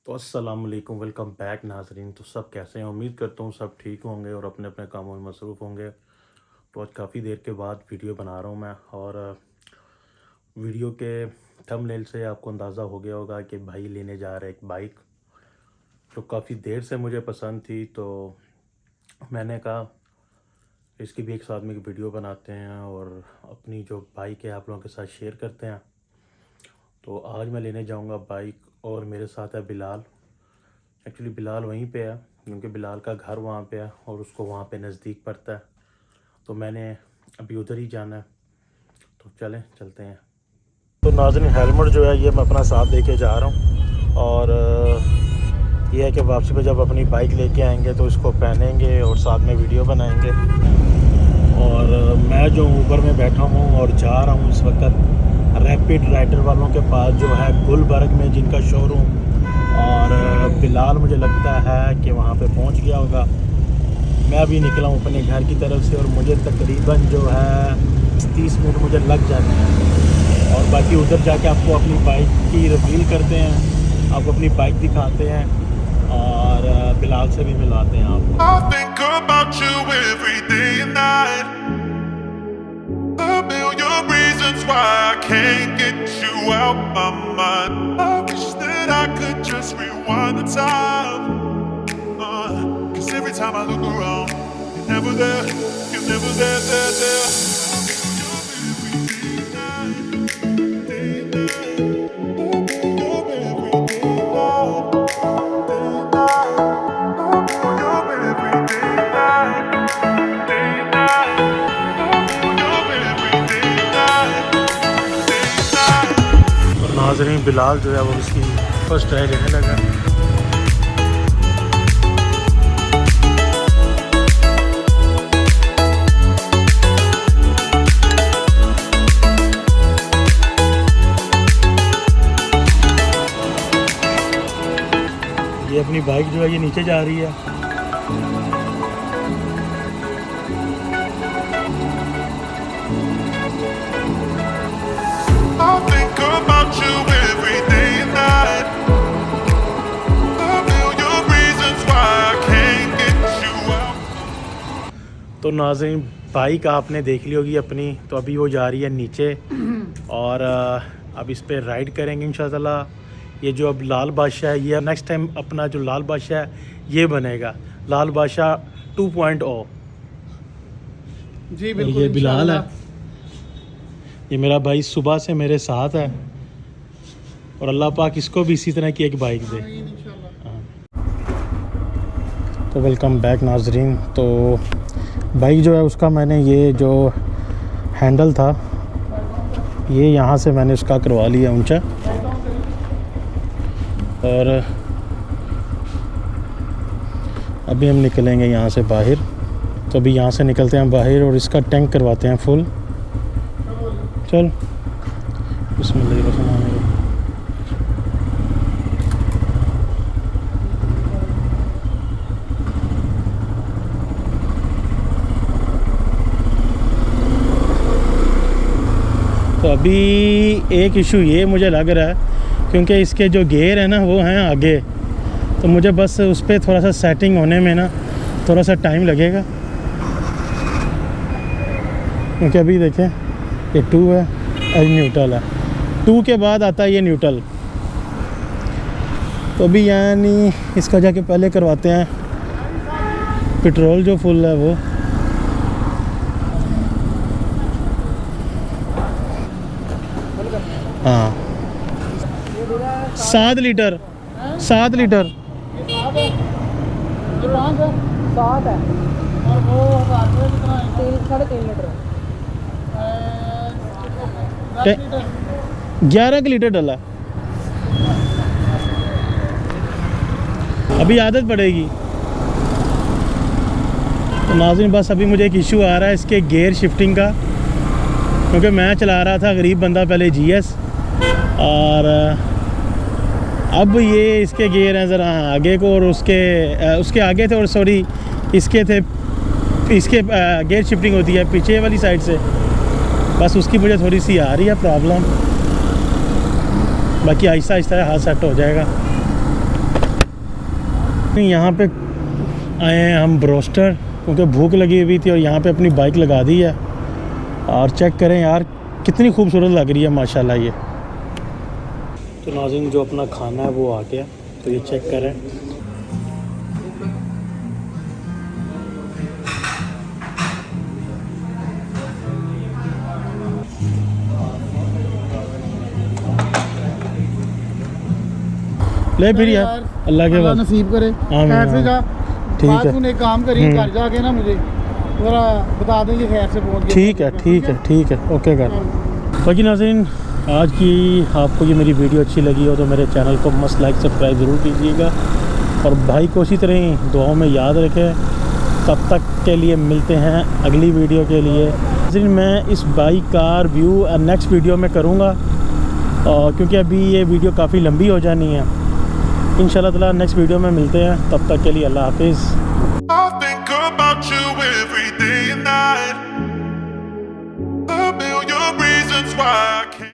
तो अस्सलाम वालेकुम, वेलकम बैक नाजरीन। तो सब कैसे हैं? उम्मीद करता हूँ सब ठीक होंगे और अपने अपने कामों में मसरूफ़ होंगे। तो आज काफ़ी देर के बाद वीडियो बना रहा हूँ मैं, और वीडियो के थंबनेल से आपको अंदाज़ा हो गया होगा कि भाई लेने जा रहे एक बाइक जो काफ़ी देर से मुझे पसंद थी। तो मैंने कहा इसकी भी एक साथ में एक वीडियो बनाते हैं और अपनी जो बाइक है आप लोगों के साथ शेयर करते हैं। तो आज मैं लेने जाऊंगा बाइक, और मेरे साथ है बिलाल। एक्चुअली बिलाल वहीं पे है क्योंकि बिलाल का घर वहाँ पे है और उसको वहाँ पे नज़दीक पड़ता है। तो मैंने अभी उधर ही जाना है, तो चलते हैं। तो नाज़रीन, हेलमेट जो है ये मैं अपना साथ लेके जा रहा हूँ, और ये है कि वापसी पे जब अपनी बाइक लेके आएंगे तो इसको पहनेंगे और साथ में वीडियो बनाएंगे। और मैं जो ऊबर में बैठा हूँ और जा रहा हूँ इस वक्त रैपिड राइडर वालों के पास जो है गुलबर्ग में, जिनका शोरूम, और बिलाल मुझे लगता है कि वहाँ पे पहुँच गया होगा। मैं अभी निकला हूँ अपने घर की तरफ से और मुझे तकरीबन जो है 30 मिनट मुझे लग जाते हैं, और बाकी उधर जाके आपको अपनी बाइक की रिवील करते हैं, आपको अपनी बाइक दिखाते हैं और बिलाल से भी मिलाते हैं आपको। Why I can't get you out my mind. I wish that I could just rewind the time. Cause every time I look around, you're never there, you're never there. नाज़रीन, बिलाल जो है वो इसकी फर्स्ट ट्राई लेने लगा। ये अपनी bike जो है ये नीचे जा रही है। तो नाज़रीन, बाइक आपने देख ली होगी अपनी, तो अभी वो जा रही है नीचे और अब इस पे राइड करेंगे इंशाअल्लाह। ये जो अब लाल बादशाह है, ये नेक्स्ट टाइम अपना जो लाल बादशाह है ये बनेगा लाल बादशाह 2.0। जी बिल्कुल। ये बिलाल है, ये मेरा भाई सुबह से मेरे साथ है, और अल्लाह पाक इसको भी इसी तरह की एक बाइक दे। तो वेलकम बैक नाज़रीन। तो बाइक जो है उसका मैंने ये जो हैंडल था ये यहाँ से मैंने उसका करवा लिया ऊंचा, और अभी हम निकलेंगे यहाँ से बाहर। तो अभी यहाँ से निकलते हैं बाहर और इसका टैंक करवाते हैं फुल। चल बिस्मिल्लाह। तो अभी एक इशू ये मुझे लग रहा है क्योंकि इसके जो गेयर है ना वो हैं आगे, तो मुझे बस उस पर थोड़ा सा सेटिंग होने में ना थोड़ा सा टाइम लगेगा। क्योंकि अभी देखें ये 2 है और न्यूट्रल है, 2 के बाद आता है ये न्यूट्रल। तो अभी यानी इसका जाके पहले करवाते हैं पेट्रोल जो फुल है वो। हाँ 7 लीटर 7 लीटर। ये 7 है और वो 3.5 लीटर 11 लीटर डाला। अभी आदत पड़ेगी। तो नाज़रीन, बस अभी मुझे एक इशू आ रहा है इसके गियर शिफ्टिंग का, क्योंकि मैं चला रहा था गरीब बंदा पहले GS, और अब ये इसके गियर हैं ज़रा आगे को, और उसके आगे थे, और सॉरी इसके थे, इसके गियर शिफ्टिंग होती है पीछे वाली साइड से। बस उसकी मुझे थोड़ी सी आ रही है प्रॉब्लम, बाकी आहिस्ता आहिस्ता हाथ सेट हो जाएगा। यहाँ पे आए हैं हम ब्रोस्टर, क्योंकि भूख लगी हुई थी और यहाँ पे अपनी बाइक लगा दी है। और चेक करें यार कितनी खूबसूरत लग रही है माशाल्लाह ये। तो नाज़रीन जो अपना खाना है वो आ गया, तो ये चेक करें। ले फिर यार, अल्लाह के बाद नसीब करे। आमीन, खैर से जा। ठीक बाद है। तूने एक काम करी, घर जाके ना मुझे थोड़ा बता देंगे खैर से पहुंच गया। ठीक है ठीक है ठीक है, ओके कर। बाकी नाज़रीन आज की आपको ये मेरी वीडियो अच्छी लगी हो तो मेरे चैनल को मस्त लाइक सब्सक्राइब ज़रूर कीजिएगा, और भाई को उसी तरह ही दुआओं में याद रखें। तब तक के लिए मिलते हैं अगली वीडियो के लिए। नाज़रीन मैं इस बाइक का रिव्यू नेक्स्ट वीडियो में करूँगा, क्योंकि अभी ये वीडियो काफ़ी लंबी हो जानी है। इंशाल्लाह ताला नेक्स्ट वीडियो में मिलते हैं, तब तक के लिए अल्लाह हाफिज़। I think about you every